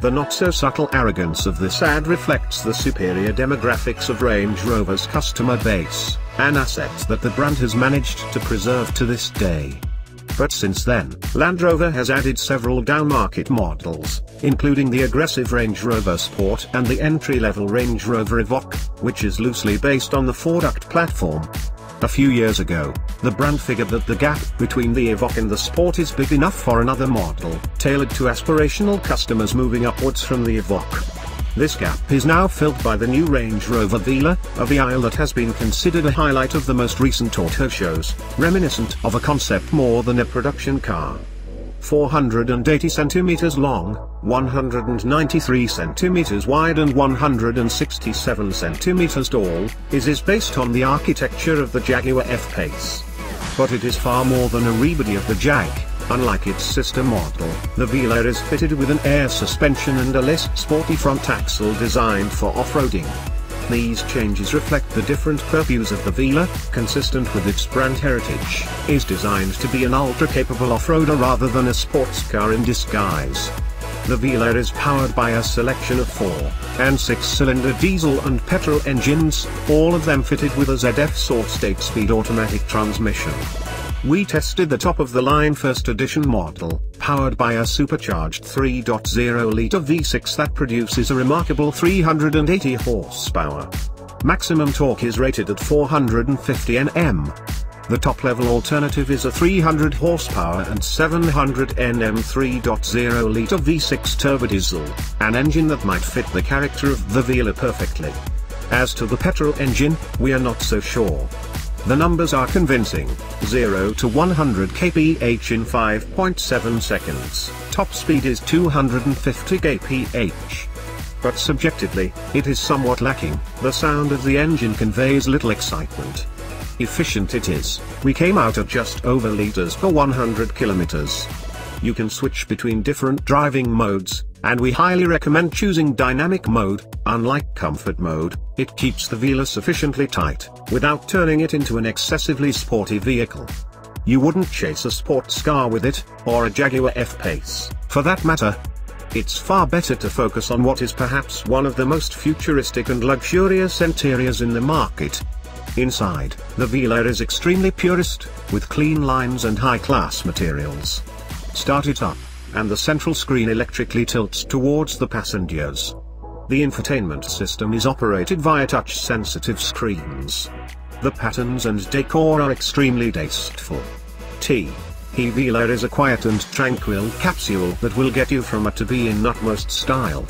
The not-so-subtle arrogance of this ad reflects the superior demographics of Range Rover's customer base, an asset that the brand has managed to preserve to this day. But since then, Land Rover has added several downmarket models, including the aggressive Range Rover Sport and the entry-level Range Rover Evoque, which is loosely based on the Ford EUCD platform. A few years ago, the brand figured that the gap between the Evoque and the Sport is big enough for another model, tailored to aspirational customers moving upwards from the Evoque. This gap is now filled by the new Range Rover Velar, a vehile that has been considered a highlight of the most recent auto shows, reminiscent of a concept more than a production car. 480 centimeters long, 193 centimeters wide and 167 centimeters tall, is based on the architecture of the Jaguar F-Pace. But it is far more than a rebody of the Jag. Unlike its sister model, the Velar is fitted with an air suspension and a less sporty front axle designed for off-roading. These changes reflect the different purpose of the Velar, consistent with its brand heritage, is designed to be an ultra-capable off-roader rather than a sports car in disguise. The Velar is powered by a selection of 4- and 6-cylinder diesel and petrol engines, all of them fitted with a ZF Source 8-speed automatic transmission. We tested the top-of-the-line first edition model, powered by a supercharged 3.0-liter V6 that produces a remarkable 380 horsepower. Maximum torque is rated at 450 Nm. The top-level alternative is a 300 horsepower and 700 Nm 3.0-liter V6 turbodiesel, an engine that might fit the character of the Velar perfectly. As to the petrol engine, we are not so sure. The numbers are convincing: 0 to 100 kph in 5.7 seconds, top speed is 250 kph. But subjectively, it is somewhat lacking. The sound of the engine conveys little excitement. Efficient it is, we came out at just over liters per 100 kilometers. You can switch between different driving modes, and we highly recommend choosing dynamic mode. Unlike comfort mode, it keeps the Velar sufficiently tight, without turning it into an excessively sporty vehicle. You wouldn't chase a sports car with it, or a Jaguar F-Pace, for that matter. It's far better to focus on what is perhaps one of the most futuristic and luxurious interiors in the market. Inside, the Velar is extremely purist, with clean lines and high-class materials. Start it up, and the central screen electrically tilts towards the passengers. The infotainment system is operated via touch-sensitive screens. The patterns and decor are extremely tasteful. Velar is a quiet and tranquil capsule that will get you from A to B in utmost style.